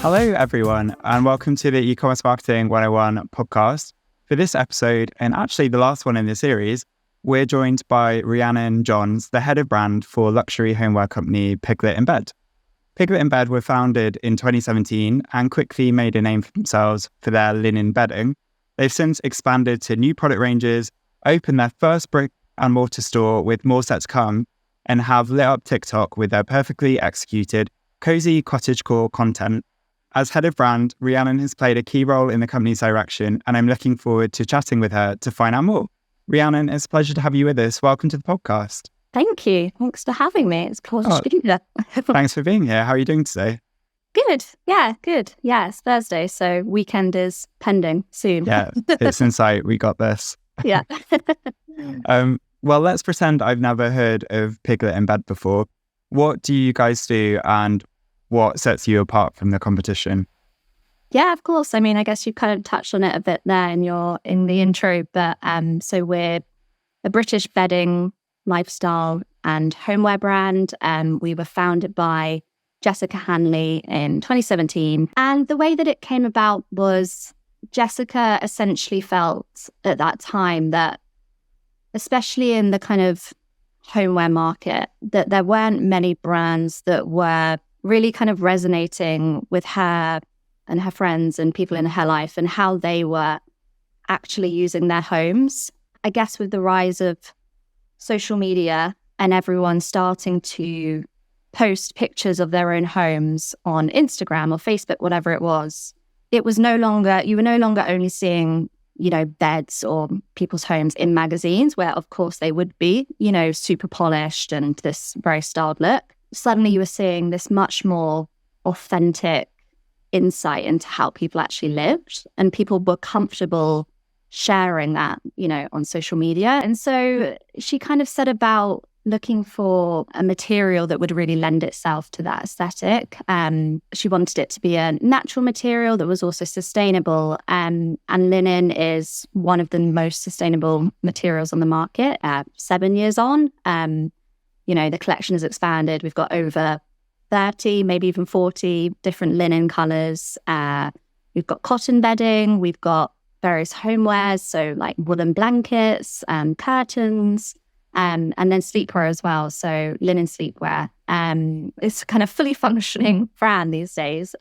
Hello, everyone, and welcome to the E-commerce Marketing 101 podcast. For this episode, and actually the last one in the series, we're joined by Rhiannon Johns, the head of brand for luxury homeware company Piglet in Bed. Piglet in Bed were founded in 2017 and quickly made a name for themselves for their linen bedding. They've since expanded to new product ranges, opened their first brick and mortar store with more set to come, and have lit up TikTok with their perfectly executed, cozy cottagecore content. As head of brand, Rhiannon has played a key role in the company's direction, and I'm looking forward to chatting with her to find out more. Rhiannon, it's a pleasure to have you with us. Welcome to the podcast. Thank you. Thanks for having me. It's a pleasure to be here. Thanks for being here. How are you doing today? Good. Yeah, good. Yeah, it's Thursday, so weekend is pending soon. Yeah, it's in sight. We got this. Yeah. Well, let's pretend I've never heard of Piglet in Bed before. What do you guys do, and what sets you apart from the competition? Yeah, of course. I mean, I guess you kind of touched on it a bit there in the intro, but so we're a British bedding, lifestyle and homeware brand. We were founded by Jessica Hanley in 2017. And the way that it came about was Jessica essentially felt at that time that, especially in the kind of homeware market, that there weren't many brands that were really kind of resonating with her and her friends and people in her life and how they were actually using their homes. I guess with the rise of social media and everyone starting to post pictures of their own homes on Instagram or Facebook, whatever it was no longer, you were no longer only seeing, beds or people's homes in magazines where of course they would be, super polished and this very styled look. Suddenly you were seeing this much more authentic insight into how people actually lived, and people were comfortable sharing that, on social media. And so she kind of set about looking for a material that would really lend itself to that aesthetic. She wanted it to be a natural material that was also sustainable. And linen is one of the most sustainable materials on the market. 7 years on, the collection has expanded. We've got over 30, maybe even 40 different linen colors. We've got cotton bedding. We've got various homewares, so like woolen blankets, curtains, and then sleepwear as well. So linen sleepwear. It's kind of fully functioning brand these days,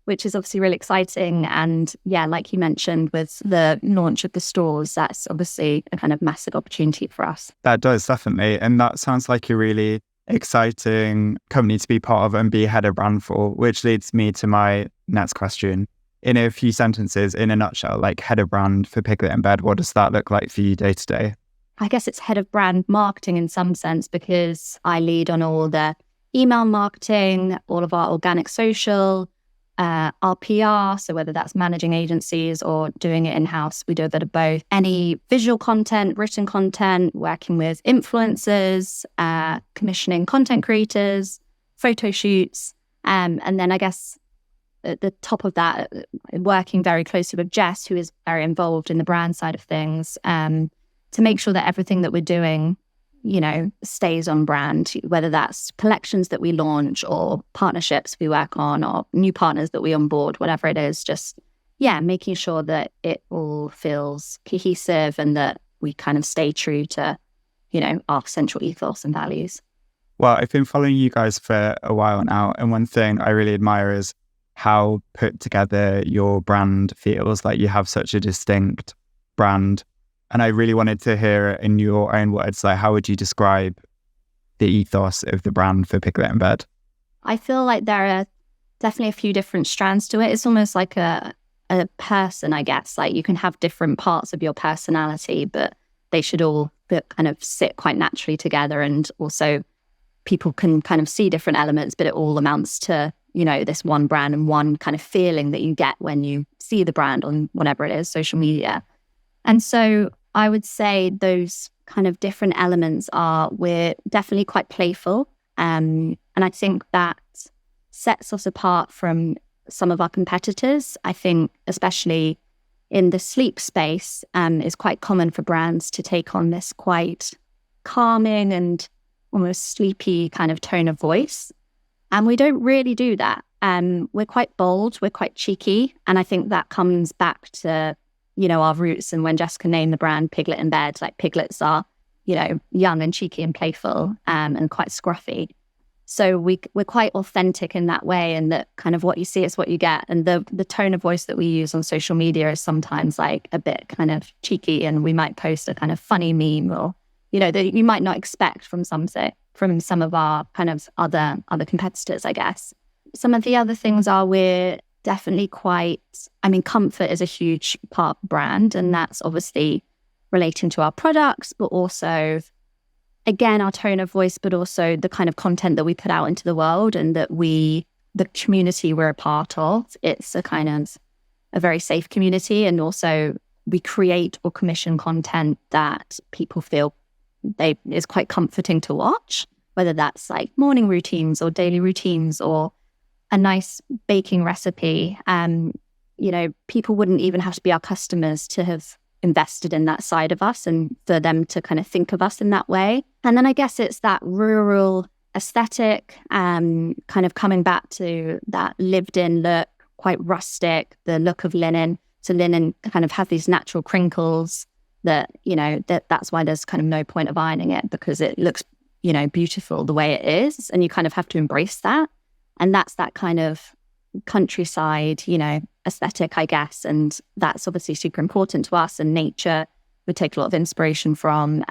which is obviously really exciting. And yeah, like you mentioned with the launch of the stores, that's obviously a kind of massive opportunity for us. That does, definitely. And that sounds like a really exciting company to be part of and be head of brand for, which leads me to my next question. In a few sentences, in a nutshell, like head of brand for Piglet in Bed, what does that look like for you day to day? I guess it's head of brand marketing in some sense, because I lead on all the email marketing, all of our organic social, our PR. So whether that's managing agencies or doing it in-house, we do a bit of both. Any visual content, written content, working with influencers, commissioning content creators, photo shoots. And then I guess at the top of that, working very closely with Jess, who is very involved in the brand side of things, to make sure that everything that we're doing, stays on brand, whether that's collections that we launch or partnerships we work on or new partners that we onboard, whatever it is, just, making sure that it all feels cohesive and that we kind of stay true to, our central ethos and values. Well, I've been following you guys for a while now, and one thing I really admire is how put together your brand feels. Like you have such a distinct brand. And I really wanted to hear in your own words, like how would you describe the ethos of the brand for Piglet in Bed? I feel like there are definitely a few different strands to it. It's almost like a person, I guess. Like you can have different parts of your personality, but they should all kind of sit quite naturally together. And also people can kind of see different elements, but it all amounts to, this one brand and one kind of feeling that you get when you see the brand on whatever it is, social media. And so I would say those kind of different elements we're definitely quite playful. And I think that sets us apart from some of our competitors. I think especially in the sleep space, it's quite common for brands to take on this quite calming and almost sleepy kind of tone of voice. And we don't really do that. We're quite bold, we're quite cheeky. And I think that comes back to, our roots. And when Jessica named the brand Piglet in Bed, like piglets are, young and cheeky and playful, and quite scruffy. So we're quite authentic in that way, and that kind of what you see is what you get. And the tone of voice that we use on social media is sometimes like a bit kind of cheeky, and we might post a kind of funny meme or, that you might not expect from some of our kind of other competitors, I guess. Some of the other things are we're definitely comfort is a huge part of the brand, and that's obviously relating to our products, but also, again, our tone of voice, but also the kind of content that we put out into the world, and that the community we're a part of, it's a kind of a very safe community. And also we create or commission content that people feel is quite comforting to watch, whether that's like morning routines or daily routines or a nice baking recipe. People wouldn't even have to be our customers to have invested in that side of us, and for them to kind of think of us in that way. And then I guess it's that rural aesthetic, kind of coming back to that lived in look, quite rustic, the look of linen. So linen kind of has these natural crinkles that, that's why there's kind of no point of ironing it, because it looks, beautiful the way it is. And you kind of have to embrace that. And that's that kind of countryside, aesthetic, I guess. And that's obviously super important to us. And nature, we take a lot of inspiration from,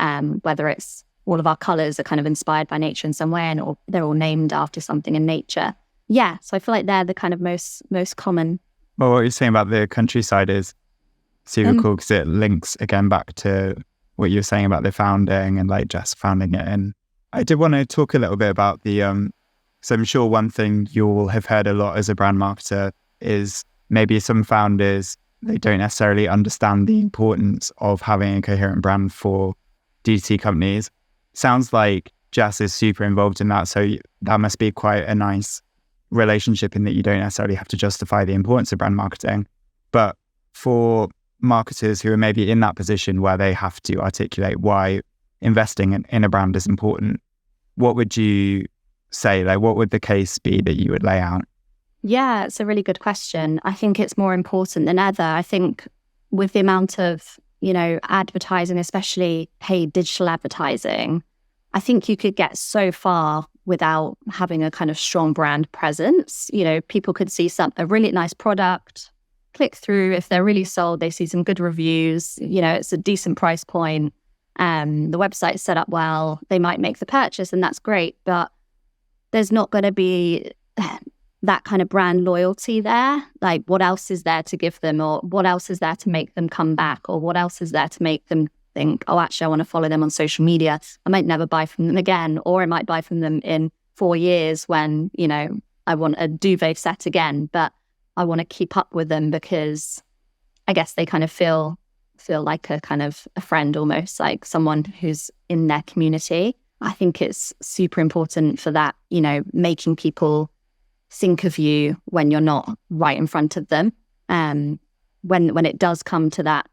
whether it's all of our colors are kind of inspired by nature in some way, or they're all named after something in nature. Yeah. So I feel like they're the kind of most common. Well, what you're saying about the countryside is super cool, because it links again back to what you were saying about the founding and like just founding it. And I did want to talk a little bit about the, so I'm sure one thing you'll have heard a lot as a brand marketer is maybe some founders, they don't necessarily understand the importance of having a coherent brand for D2C companies. Sounds like Jess is super involved in that. So that must be quite a nice relationship, in that you don't necessarily have to justify the importance of brand marketing. But for marketers who are maybe in that position where they have to articulate why investing in a brand is important, what would you say? Like, what would the case be that you would lay out? Yeah, it's a really good question. I think it's more important than ever. I think with the amount of, advertising, especially paid digital advertising, I think you could get so far without having a kind of strong brand presence. People could see a really nice product, click through. If they're really sold, they see some good reviews. It's a decent price point. The website's set up well. They might make the purchase, and that's great. But there's not going to be that kind of brand loyalty there. Like, what else is there to give them, or what else is there to make them come back, or what else is there to make them think, oh, actually, I want to follow them on social media. I might never buy from them again, or I might buy from them in 4 years when, I want a duvet set again, but I want to keep up with them because I guess they kind of feel like a kind of a friend, almost like someone who's in their community. I think it's super important for that, making people think of you when you're not right in front of them. When it does come to that,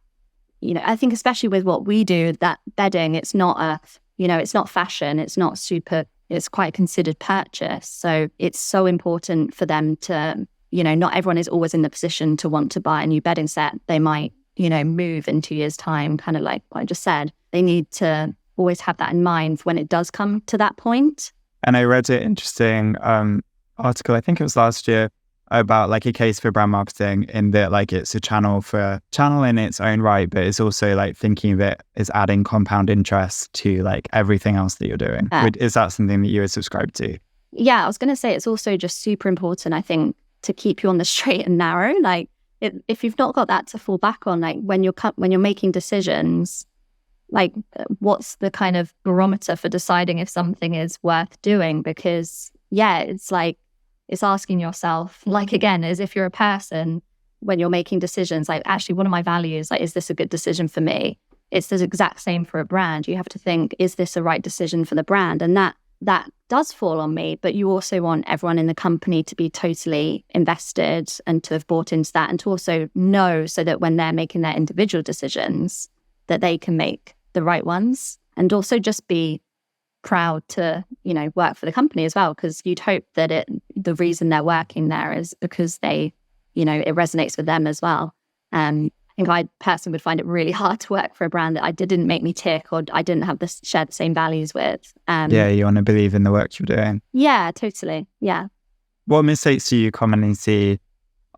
I think especially with what we do, that bedding, it's not it's not fashion, it's not super, it's quite a considered purchase. So it's so important for them to, not everyone is always in the position to want to buy a new bedding set. They might, move in 2 years' time, kind of like what I just said. They need to always have that in mind when it does come to that point. And I read an interesting article, I think it was last year, about like a case for brand marketing, in that like it's a channel in its own right, but it's also like thinking of it as adding compound interest to like everything else that you're doing. Is that something that you would subscribe to? Yeah, I was going to say it's also just super important, I think, to keep you on the straight and narrow. Like if you've not got that to fall back on, like when you're making decisions, like what's the kind of barometer for deciding if something is worth doing? Because it's like, it's asking yourself, like, again, as if you're a person, when you're making decisions, like, actually, what are my values? Like, is this a good decision for me? It's the exact same for a brand. You have to think, is this a right decision for the brand? And that does fall on me, but you also want everyone in the company to be totally invested and to have bought into that, and to also know, so that when they're making their individual decisions, that they can make the right ones, and also just be proud to, work for the company as well, because you'd hope that the reason they're working there is because they, it resonates with them as well. I think I personally would find it really hard to work for a brand that didn't make me tick, or I didn't have share the same values with. Yeah, you want to believe in the work you're doing. Yeah, totally. Yeah. What mistakes do you commonly see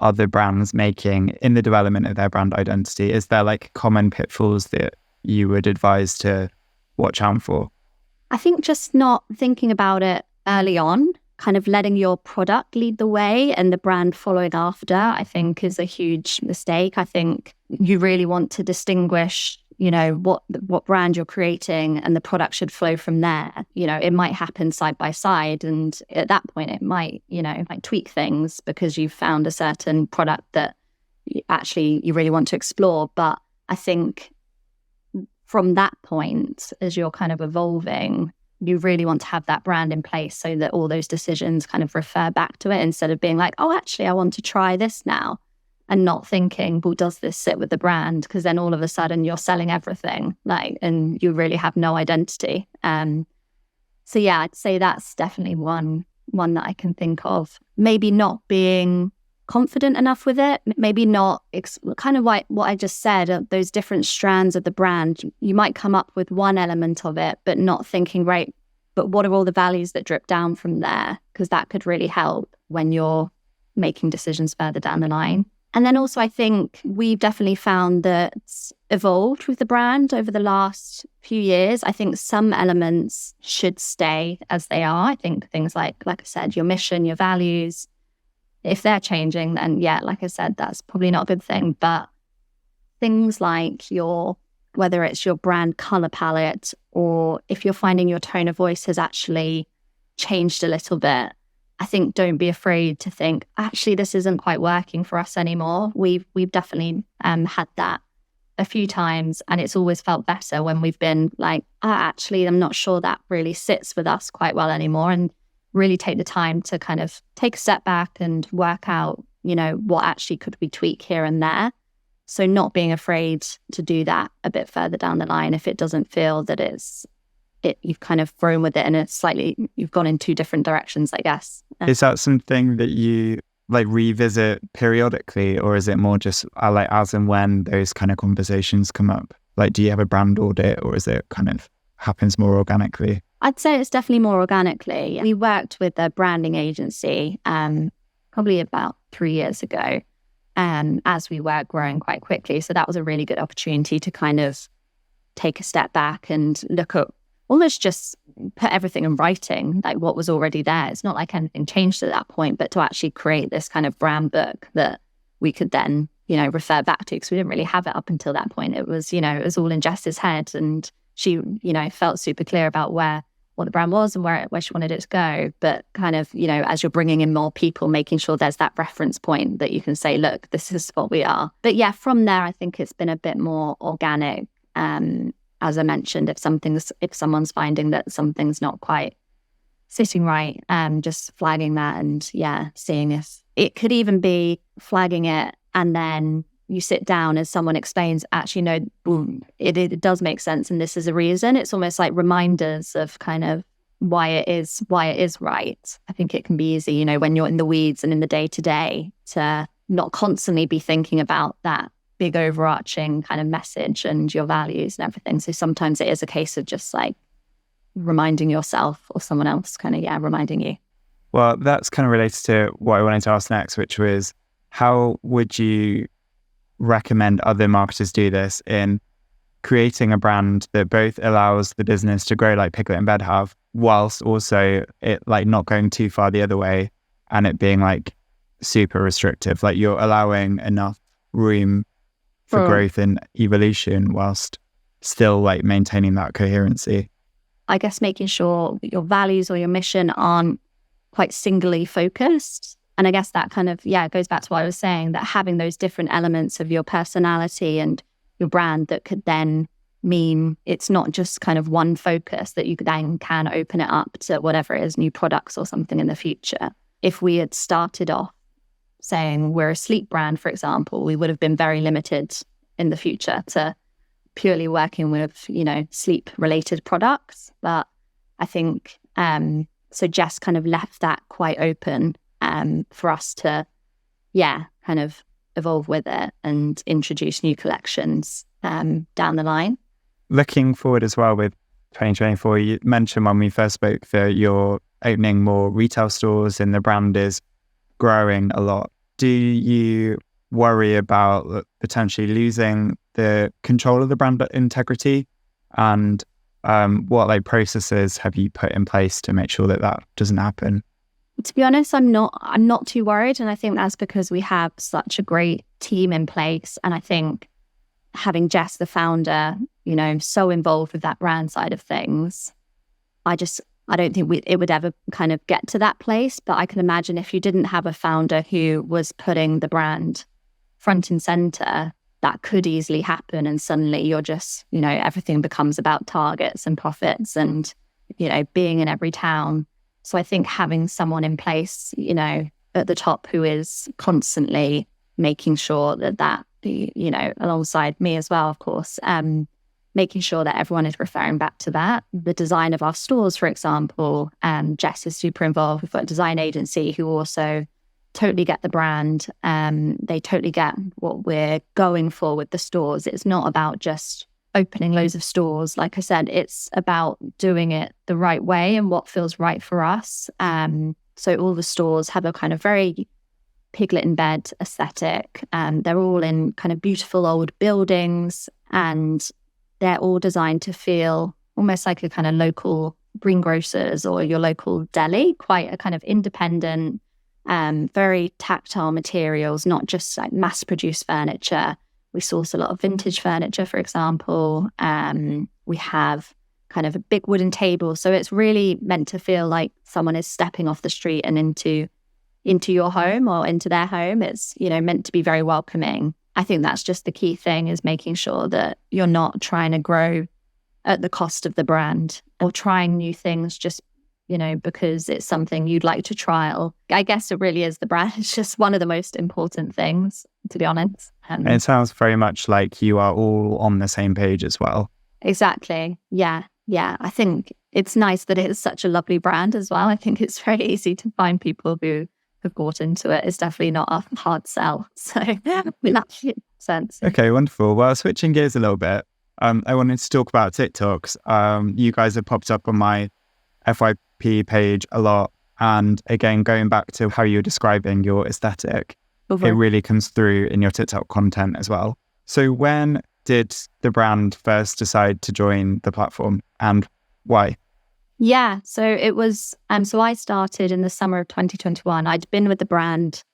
other brands making in the development of their brand identity? Is there like common pitfalls that you would advise to watch out for? I think just not thinking about it early on, kind of letting your product lead the way and the brand following after, I think is a huge mistake. I think you really want to distinguish, what brand you're creating, and the product should flow from there. It might happen side by side, and at that point it might tweak things because you've found a certain product that you really want to explore. But I think from that point, as you're kind of evolving, you really want to have that brand in place so that all those decisions kind of refer back to it, instead of being like, oh, actually, I want to try this now, and not thinking, well, does this sit with the brand? Because then all of a sudden you're selling everything, and you really have no identity. So yeah, I'd say that's definitely one that I can think of. Maybe not being confident enough with it, maybe not kind of like what I just said, those different strands of the brand. You might come up with one element of it, but not thinking, right, but what are all the values that drip down from there? Because that could really help when you're making decisions further down the line. And then also, I think we've definitely found that it's evolved with the brand over the last few years. I think some elements should stay as they are. I think things like I said, your mission, your values, if they're changing, then yeah, like I said, that's probably not a good thing. But things like whether it's your brand color palette, or if you're finding your tone of voice has actually changed a little bit, I think don't be afraid to think, actually, this isn't quite working for us anymore. We've definitely had that a few times, and it's always felt better when we've been like, actually, I'm not sure that really sits with us quite well anymore, and really take the time to kind of take a step back and work out, what actually could we tweak here and there. So not being afraid to do that a bit further down the line if it doesn't feel that you've kind of grown with it and you've gone in two different directions, I guess. Is that something that you revisit periodically, or is it more just as and when those kind of conversations come up? Do you have a brand audit, or is it kind of happens more organically? I'd say it's definitely more organically. We worked with a branding agency probably about 3 years ago, as we were growing quite quickly. So that was a really good opportunity to kind of take a step back and look at, almost just put everything in writing, like what was already there. It's not like anything changed at that point, but to actually create this kind of brand book that we could then, refer back to, because we didn't really have it up until that point. It was, it was all in Jess's head, and she, felt super clear about what the brand was and where she wanted it to go. But kind of, as you're bringing in more people, making sure there's that reference point that you can say, look, this is what we are. But yeah, from there, I think it's been a bit more organic. As I mentioned, if someone's finding that something's not quite sitting right, just flagging that, and yeah, seeing if it could even be flagging it, and then you sit down as someone explains, actually, no, boom, it does make sense, and this is a reason. It's almost like reminders of kind of why it is right. I think it can be easy, when you're in the weeds and in the day to day, to not constantly be thinking about that big overarching kind of message and your values and everything. So sometimes it is a case of just reminding yourself, or someone else kind of, reminding you. Well, that's kind of related to what I wanted to ask next, which was, how would you recommend other marketers do this in creating a brand that both allows the business to grow like Piglet and Bed have, whilst also it not going too far the other way, and it being super restrictive? You're allowing enough room for growth and evolution whilst still maintaining that coherency. I guess making sure your values or your mission aren't quite singly focused. And I guess that kind of, goes back to what I was saying, that having those different elements of your personality and your brand that could then mean it's not just kind of one focus, that you then can open it up to whatever it is, new products or something in the future. If we had started off saying we're a sleep brand, for example, we would have been very limited in the future to purely working with, sleep related products. But I think, so Jess kind of left that quite open for us to, kind of evolve with it and introduce new collections down the line. Looking forward as well with 2024, you mentioned when we first spoke that you're opening more retail stores and the brand is growing a lot. Do you worry about potentially losing the control of the brand integrity? And what processes have you put in place to make sure that that doesn't happen? To be honest, I'm not too worried. And I think that's because we have such a great team in place. And I think having Jess, the founder, so involved with that brand side of things, I don't think it would ever kind of get to that place. But I can imagine if you didn't have a founder who was putting the brand front and center, that could easily happen. And suddenly you're just, everything becomes about targets and profits and, being in every town. So I think having someone in place, at the top who is constantly making sure that, alongside me as well, of course, making sure that everyone is referring back to that. The design of our stores, for example, Jess is super involved. We've got a design agency who also totally get the brand. They totally get what we're going for with the stores. It's not about just opening loads of stores. Like I said, it's about doing it the right way and what feels right for us. So all the stores have a kind of very Piglet in bed aesthetic. They're all in kind of beautiful old buildings, and they're all designed to feel almost like a kind of local greengrocers or your local deli, quite a kind of independent, very tactile materials, not just like mass-produced furniture. We source a lot of vintage furniture, for example. We have kind of a big wooden table. So it's really meant to feel like someone is stepping off the street and into your home or into their home. It's, meant to be very welcoming. I think that's just the key thing, is making sure that you're not trying to grow at the cost of the brand or trying new things just, because it's something you'd like to trial. I guess it really is the brand. It's just one of the most important things, to be honest. And it sounds very much like you are all on the same page as well. Exactly. Yeah. I think it's nice that it's such a lovely brand as well. I think it's very easy to find people who have bought into it. It's definitely not a hard sell. So that makes sense. Okay, wonderful. Well, switching gears a little bit, I wanted to talk about TikToks. You guys have popped up on my FYP page a lot. And again, going back to how you're describing your aesthetic, it really comes through in your TikTok content as well. So when did the brand first decide to join the platform and why? Yeah, so it was, so I started in the summer of 2021. I'd been with the brand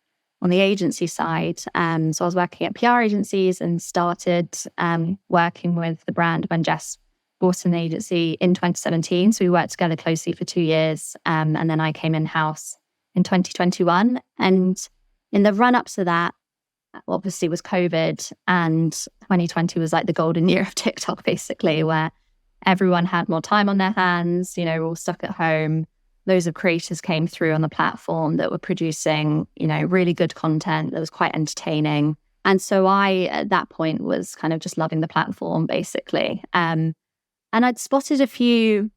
on the agency side. So I was working at PR agencies and started working with the brand when Jess bought an agency in 2017. So we worked together closely for 2 years. And then I came in-house in 2021. And in the run-up to that, obviously was COVID, and 2020 was like the golden year of TikTok, basically, where everyone had more time on their hands, all stuck at home. Loads of creators came through on the platform that were producing, really good content that was quite entertaining. And so I, at that point, was kind of just loving the platform, basically. And I'd spotted a few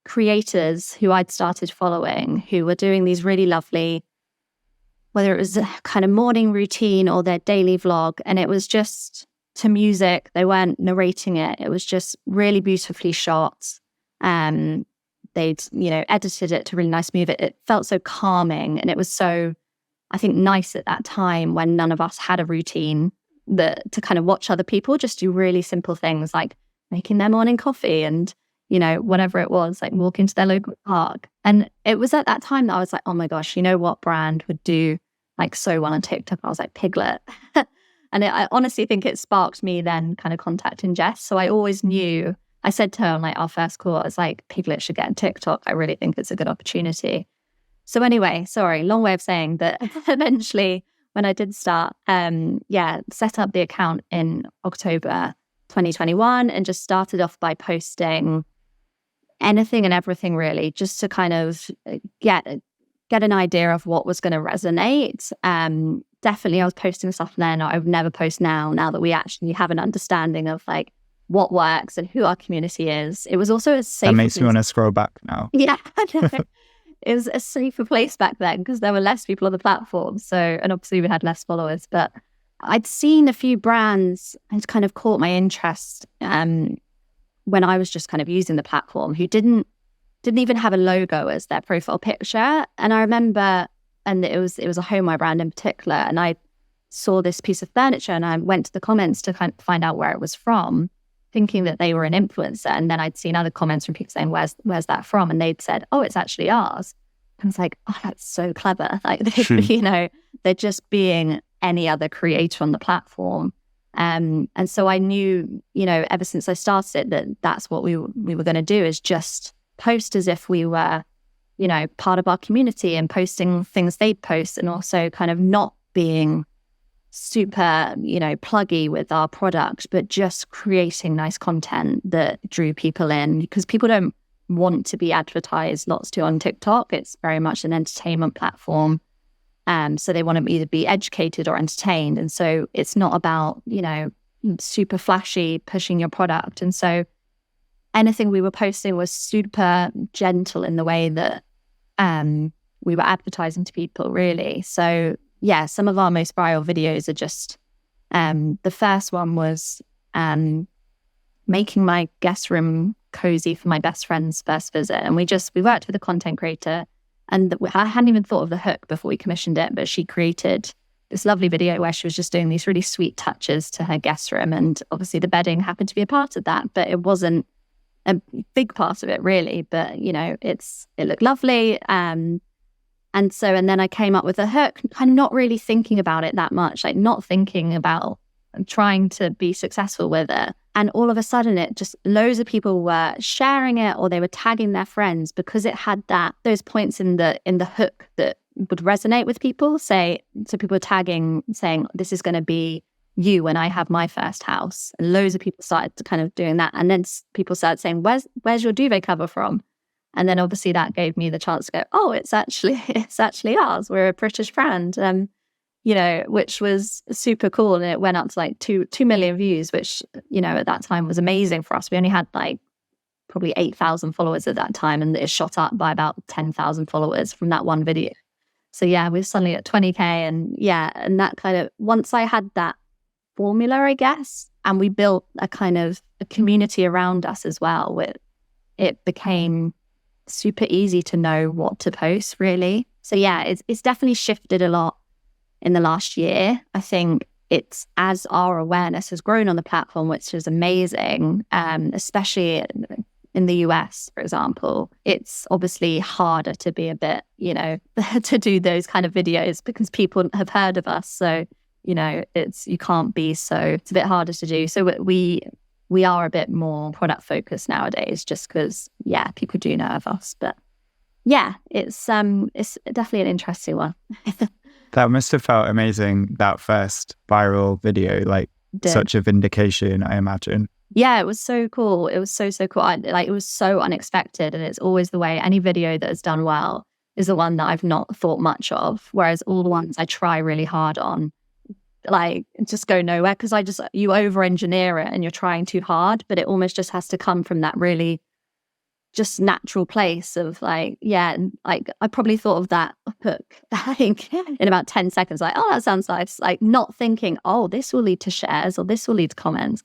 creators who I'd started following who were doing these really lovely, whether it was a kind of morning routine or their daily vlog, and it was just to music. They weren't narrating it. It was just really beautifully shot. They'd, edited it to really nice music. It felt so calming, and it was so, I think, nice at that time when none of us had a routine to kind of watch other people just do really simple things like making their morning coffee and, whatever it was, like walking to their local park. And it was at that time that I was like, oh my gosh, what brand would do like so well on TikTok? I was like, Piglet. And I honestly think it sparked me then kind of contacting Jess. So I always knew, I said to her on like our first call, I was like, Piglet should get on TikTok. I really think it's a good opportunity. So anyway, sorry, long way of saying that eventually when I did start, set up the account in October 2021 and just started off by posting anything and everything really, just to kind of get an idea of what was going to resonate. Definitely I was posting stuff then I would never post now that we actually have an understanding of like what works and who our community is. It was also a safe. That makes me want to scroll back now. Yeah, I know. It was a safer place back then because there were less people on the platform. So, and obviously we had less followers, but I'd seen a few brands and kind of caught my interest when I was just kind of using the platform who didn't even have a logo as their profile picture. And I remember, and it was a homeware brand in particular, and I saw this piece of furniture and I went to the comments to kind of find out where it was from, thinking that they were an influencer. And then I'd seen other comments from people saying, where's that from? And they'd said, oh, it's actually ours. And I was like, oh, that's so clever. Like, you know, they're just being any other creator on the platform. And so I knew, you know, ever since I started that that's what we were going to do, is just post as if we were, you know, part of our community and posting things they'd post, and also kind of not being super, you know, pluggy with our product, but just creating nice content that drew people in, because people don't want to be advertised lots to on TikTok. It's very much an entertainment platform. So they want to either be educated or entertained. And so it's not about, you know, super flashy pushing your product. And so anything we were posting was super gentle in the way that we were advertising to people, really. So yeah, some of our most viral videos are just, the first one was making my guest room cozy for my best friend's first visit. And we worked with a content creator, and I hadn't even thought of the hook before we commissioned it, but she created this lovely video where she was just doing these really sweet touches to her guest room. And obviously the bedding happened to be a part of that, but it wasn't a big part of it really. But, you know, it looked lovely. And then I came up with a hook, kind of not really thinking about it that much, like not thinking about trying to be successful with it. And all of a sudden, it just, loads of people were sharing it, or they were tagging their friends because it had those points in the hook that would resonate with people. So people were tagging, saying, this is going to be you when I have my first house. And loads of people started to kind of doing that. And then people started saying, where's your duvet cover from? And then obviously that gave me the chance to go, oh, it's actually ours. We're a British brand. You know, which was super cool. And it went up to like 2 million views, which, you know, at that time was amazing for us. We only had like probably 8,000 followers at that time, and it shot up by about 10,000 followers from that one video. So yeah, we were suddenly at 20K. And yeah, and that kind of, once I had that formula, I guess, and we built a kind of a community around us as well, it became super easy to know what to post, really. So yeah, it's definitely shifted a lot in the last year. I think it's, as our awareness has grown on the platform, which is amazing, especially in the US, for example, it's obviously harder to be a bit, you know, to do those kind of videos because people have heard of us. So, you know, it's a bit harder to do. So we are a bit more product focused nowadays, just because, yeah, people do know of us. But yeah, it's definitely an interesting one. That must have felt amazing, that first viral video, like such a vindication, I imagine. Yeah, it was so cool. It was so cool. It was so unexpected. And it's always the way, any video that has done well is the one that I've not thought much of. Whereas all the ones I try really hard on, like, just go nowhere, because you over-engineer it and you're trying too hard, but it almost just has to come from that really just natural place of like, yeah, like I probably thought of that hook like in about 10 seconds, like, oh, that sounds nice, like not thinking, oh, this will lead to shares or this will lead to comments.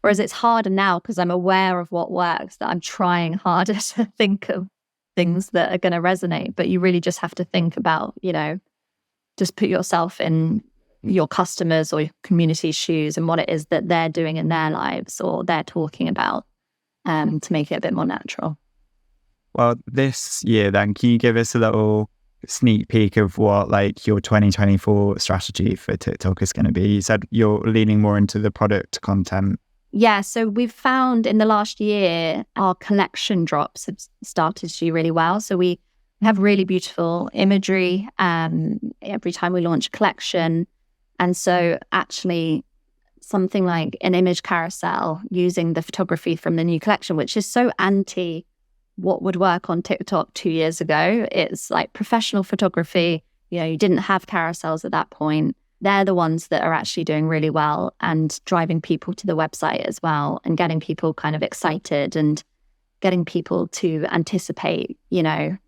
Whereas it's harder now because I'm aware of what works, that I'm trying harder to think of things that are going to resonate. But you really just have to think about, you know, just put yourself in your customers or your community's shoes and what it is that they're doing in their lives or they're talking about, to make it a bit more natural. Well, this year then, can you give us a little sneak peek of what like your 2024 strategy for TikTok is going to be? You said you're leaning more into the product content. Yeah, so we've found in the last year, our collection drops have started to do really well. So we have really beautiful imagery every time we launch a collection. And so actually something like an image carousel using the photography from the new collection, which is so anti what would work on TikTok 2 years ago. It's like professional photography. You know, you didn't have carousels at that point. they're the ones that are actually doing really well and driving people to the website as well, and getting people kind of excited and getting people to anticipate,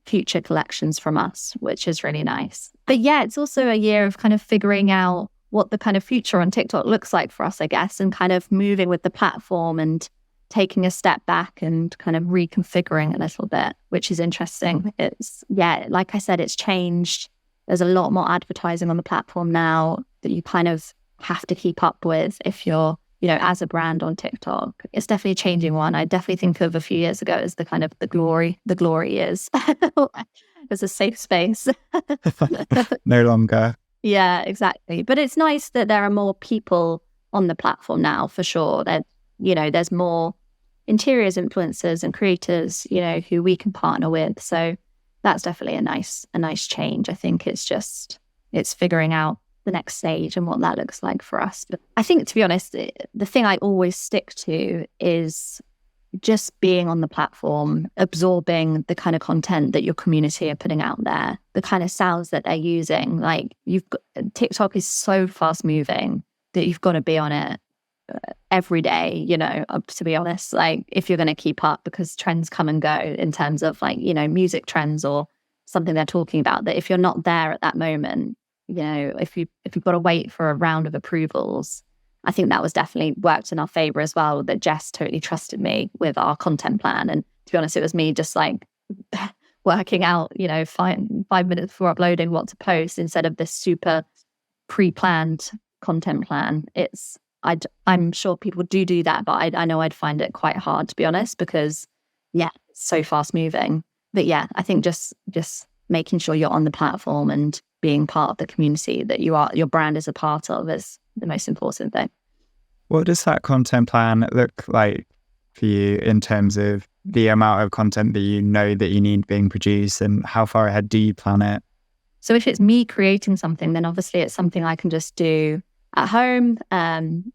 future collections from us, which is really nice. But yeah, it's also a year of kind of figuring out what the kind of future on TikTok looks like for us, I guess, and kind of moving with the platform and taking a step back and kind of reconfiguring a little bit, which is interesting. It's, like I said, it's changed. There's a lot more advertising on the platform now that you kind of have to keep up with if you're, as a brand on TikTok. It's definitely a changing one. I definitely think of a few years ago as the kind of the glory years. It's a safe space. No longer. Yeah, exactly. But it's nice that there are more people on the platform now, for sure. That, there's more interiors influencers and creators, who we can partner with. So that's definitely a nice change. I think it's figuring out the next stage and what that looks like for us. But I think, to be honest, the thing I always stick to is just being on the platform, absorbing the kind of content that your community are putting out there, the kind of sounds that they're using. Like, TikTok is so fast moving that you've got to be on it every day, to be honest, like, if you're going to keep up, because trends come and go in terms of like, music trends or something they're talking about, that if you're not there at that moment, if you've got to wait for a round of approvals. I think that was definitely worked in our favor as well, that Jess totally trusted me with our content plan. And to be honest, it was me just like working out, 5 minutes before uploading what to post instead of this super pre-planned content plan. I'm sure people do that, but I know I'd find it quite hard, to be honest, because it's so fast moving. But yeah, I think just making sure you're on the platform and being part of the community that your brand is a part of is the most important thing. What does that content plan look like for you in terms of the amount of content that you know that you need being produced, and how far ahead do you plan it? So if it's me creating something, then obviously it's something I can just do at home,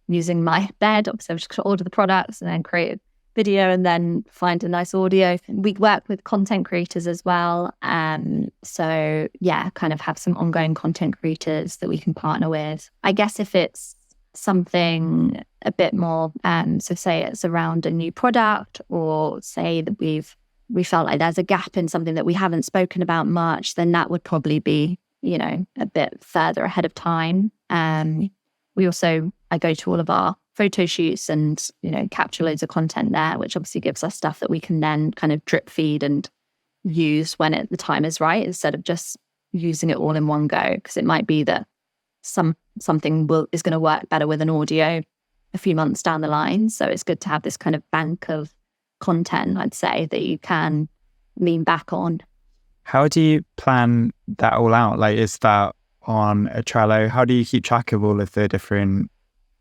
using my bed. Obviously, I've just order the products and then create a video and then find a nice audio. We work with content creators as well. So yeah, kind of have some ongoing content creators that we can partner with. I guess if it's something a bit more, so say it's around a new product, or say that we felt like there's a gap in something that we haven't spoken about much, then that would probably be, a bit further ahead of time. I go to all of our photo shoots and, capture loads of content there, which obviously gives us stuff that we can then kind of drip feed and use when the time is right, instead of just using it all in one go. Because it might be that something is going to work better with an audio a few months down the line. So it's good to have this kind of bank of content, I'd say, that you can lean back on. How do you plan that all out? Like, is that on a Trello? How do you keep track of all of the different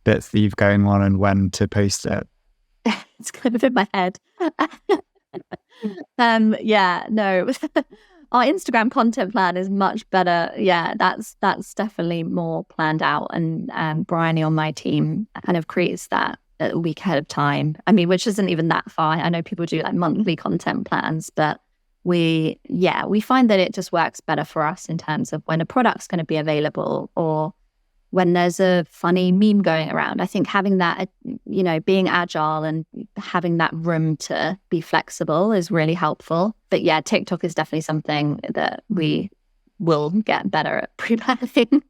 bits that you've going on and when to post it? It's kind of in my head. No. Our Instagram content plan is much better. Yeah, that's definitely more planned out. And Bryony on my team kind of creates that a week ahead of time. I mean, which isn't even that far. I know people do like monthly content plans, but we find that it just works better for us in terms of when a product's going to be available, or when there's a funny meme going around. I think having that, being agile and having that room to be flexible is really helpful. But yeah, TikTok is definitely something that we will get better at pre-planning.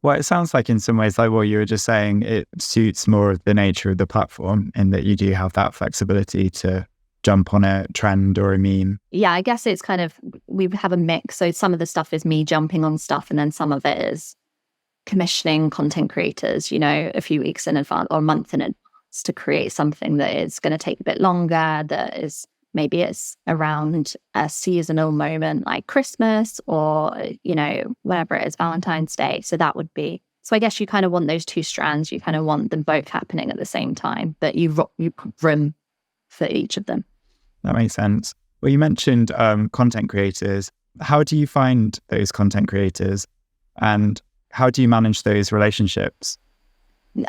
Well, it sounds like in some ways, like what you were just saying, it suits more of the nature of the platform, in that you do have that flexibility to jump on a trend or a meme. Yeah, I guess it's kind of, we have a mix. So some of the stuff is me jumping on stuff, and then some of it is commissioning content creators, a few weeks in advance or a month in advance to create something that is going to take a bit longer, that is, maybe it's around a seasonal moment like Christmas or, whatever it is, Valentine's Day. So that would be, so I guess you kind of want those two strands. You kind of want them both happening at the same time, but you put room for each of them. That makes sense. Well, you mentioned content creators. How do you find those content creators, and how do you manage those relationships?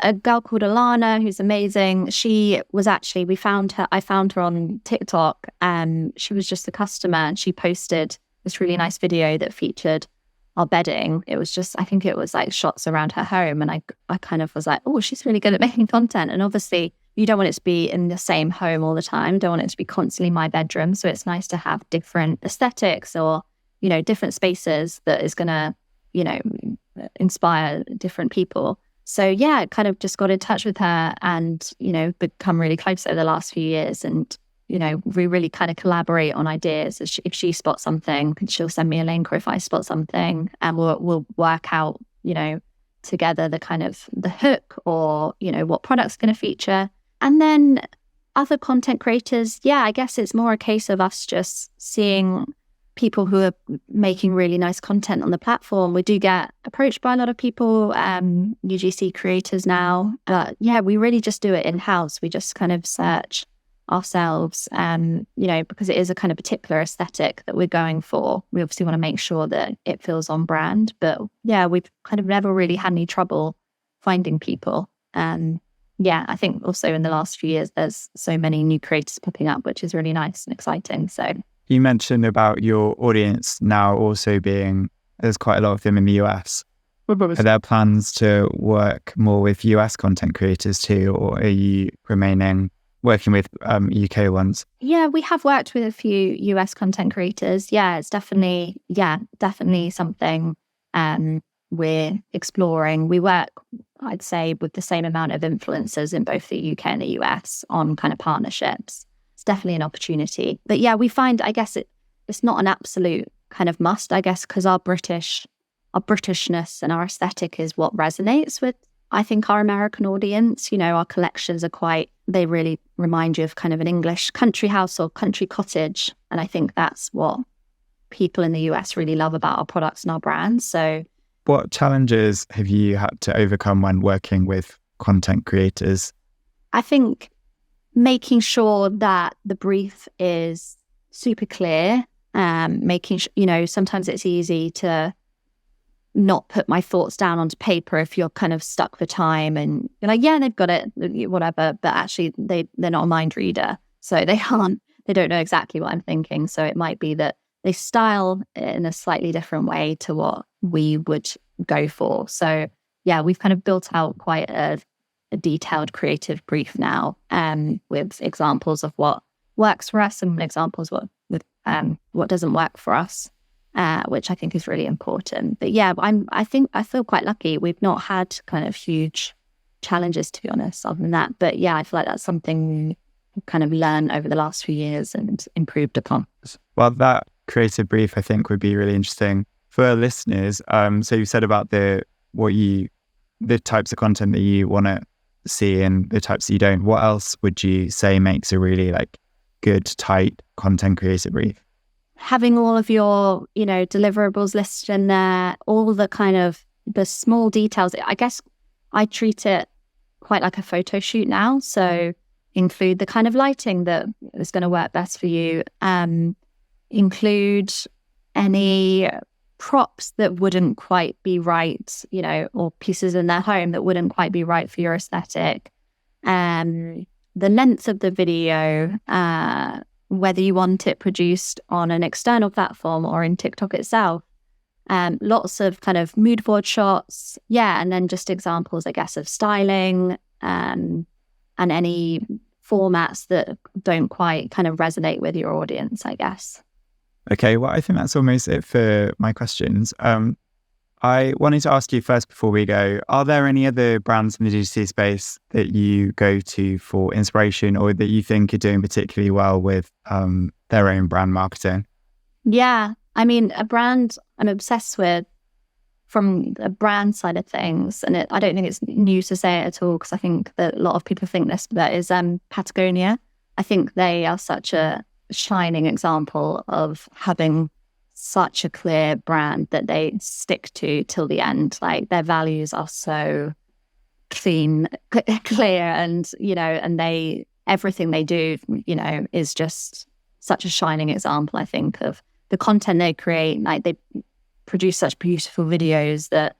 A girl called Alana, who's amazing. She was actually, I found her on TikTok. She was just a customer, and she posted this really nice video that featured our bedding, it was just, I think it was like shots around her home. And I kind of was like, oh, she's really good at making content. And obviously you don't want it to be in the same home all the time. Don't want it to be constantly my bedroom. So it's nice to have different aesthetics or, different spaces that is going to, inspire different people. So yeah, kind of just got in touch with her and, become really close over the last few years. And, we really kind of collaborate on ideas. If she spots something, she'll send me a link, or if I spot something, and we'll work out, together the kind of the hook or, what product's going to feature. And then other content creators, yeah, I guess it's more a case of us just seeing people who are making really nice content on the platform. We do get approached by a lot of people, UGC creators now. But yeah, we really just do it in-house. We just kind of search ourselves, because it is a kind of particular aesthetic that we're going for. We obviously want to make sure that it feels on brand. But yeah, we've kind of never really had any trouble finding people. Yeah, I think also in the last few years, there's so many new creators popping up, which is really nice and exciting. So you mentioned about your audience now also being, there's quite a lot of them in the US. Are there plans to work more with US content creators too, or are you working with UK ones? Yeah, we have worked with a few US content creators. Yeah, it's definitely something we're exploring. We work, I'd say, with the same amount of influencers in both the UK and the US on kind of partnerships. It's definitely an opportunity. But yeah, we find, I guess it's not an absolute kind of must, I guess, because our Britishness and our aesthetic is what resonates with, I think, our American audience. Our collections are they really remind you of kind of an English country house or country cottage. And I think that's what people in the US really love about our products and our brands. So what challenges have you had to overcome when working with content creators? I think making sure that the brief is super clear, making sure, sometimes it's easy to not put my thoughts down onto paper if you're kind of stuck for time and you're like, yeah, they've got it, whatever, but actually they're not a mind reader. So they don't know exactly what I'm thinking. So it might be that they style in a slightly different way to what we would go for. So yeah, we've kind of built out quite a detailed creative brief now, with examples of what works for us and examples what doesn't work for us, which I think is really important. But yeah, I feel quite lucky. We've not had kind of huge challenges, to be honest, other than that. But yeah, I feel like that's something we kind of learned over the last few years and improved upon. Well, that creative brief, I think, would be really interesting for our listeners. So you said about the types of content that you want to see and the types that you don't. What else would you say makes a really good, tight content creative brief? Having all of your, deliverables listed in there, all the kind of the small details. I guess I treat it quite like a photo shoot now. So include the kind of lighting that is going to work best for you. Include any props that wouldn't quite be right, or pieces in their home that wouldn't quite be right for your aesthetic. The length of the video, whether you want it produced on an external platform or in TikTok itself. Lots of kind of mood board shots. Yeah, and then just examples, I guess, of styling, and any formats that don't quite kind of resonate with your audience, I guess. Okay, well, I think that's almost it for my questions. I wanted to ask you first before we go, are there any other brands in the digital space that you go to for inspiration or that you think are doing particularly well with their own brand marketing? Yeah, I mean, a brand I'm obsessed with from the brand side of things, and I don't think it's new to say it at all because I think that a lot of people think this, but is Patagonia. I think they are such a shining example of having such a clear brand that they stick to till the end. Like their values are so clear, and and everything they do, is just such a shining example, I think, of the content they create. Like they produce such beautiful videos that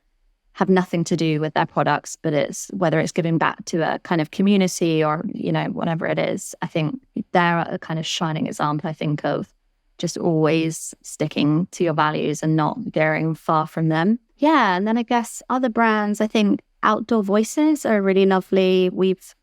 have nothing to do with their products, but it's whether it's giving back to a kind of community or, whatever it is. I think they're a kind of shining example, I think, of just always sticking to your values and not veering far from them. Yeah. And then I guess other brands, I think Outdoor Voices are really lovely. We've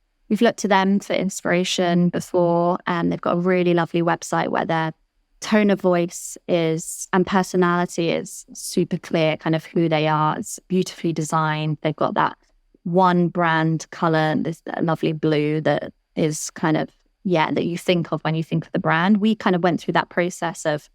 looked to them for inspiration before, and they've got a really lovely website where their tone of voice is and personality is super clear, kind of who they are. It's beautifully designed. They've got that one brand color, this lovely blue that is kind of, that you think of when you think of the brand. We kind of went through that process of,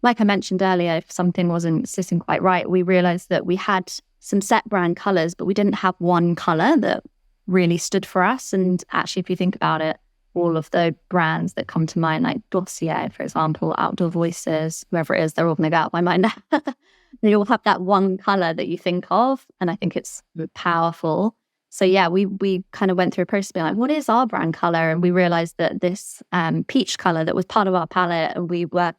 like I mentioned earlier, if something wasn't sitting quite right, we realized that we had some set brand colors, but we didn't have one color that really stood for us. And actually, if you think about it, all of the brands that come to mind, like Dossier, for example, Outdoor Voices, whoever it is, they're all going to go out of my mind now. They all have that one color that you think of. And I think it's powerful. So we kind of went through a process of being like, what is our brand color? And we realized that this peach color that was part of our palette, and we were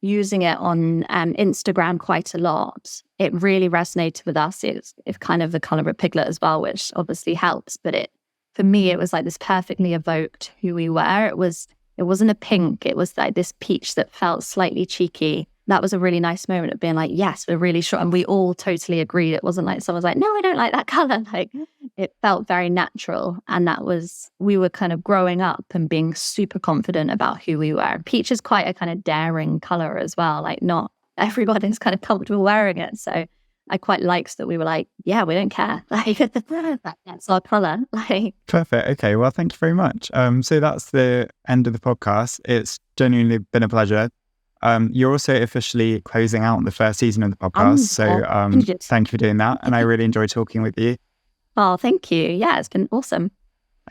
using it on Instagram quite a lot. It really resonated with us. It's kind of the color of Piglet as well, which obviously helps. But for me, it was like this perfectly evoked who we were. It wasn't a pink. It was like this peach that felt slightly cheeky. That was a really nice moment of being like, yes, we're really sure. And we all totally agreed. It wasn't like someone's like, no, I don't like that color. Like, it felt very natural. And we were kind of growing up and being super confident about who we were. Peach is quite a kind of daring color as well. Like, not everybody's kind of comfortable wearing it. So I quite liked that we were like, yeah, we don't care. Like, that's our color. Like, perfect. Okay. Well, thank you very much. So that's the end of the podcast. It's genuinely been a pleasure. You're also officially closing out the first season of the podcast. So thank you for doing that. And I really enjoyed talking with you. Oh, thank you. Yeah, it's been awesome.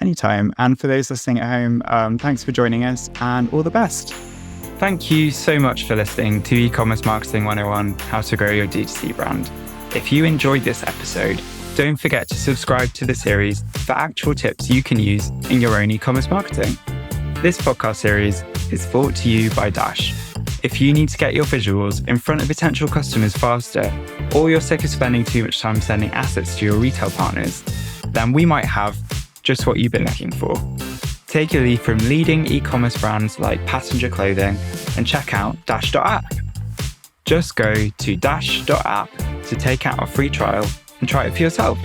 Anytime. And for those listening at home, thanks for joining us and all the best. Thank you so much for listening to E-Commerce Marketing 101, How to Grow Your D2C Brand. If you enjoyed this episode, don't forget to subscribe to the series for actual tips you can use in your own e-commerce marketing. This podcast series is brought to you by Dash. If you need to get your visuals in front of potential customers faster, or you're sick of spending too much time sending assets to your retail partners, then we might have just what you've been looking for. Take a lead from leading e-commerce brands like Passenger Clothing and check out Dash.app. Just go to Dash.app to take out a free trial and try it for yourself.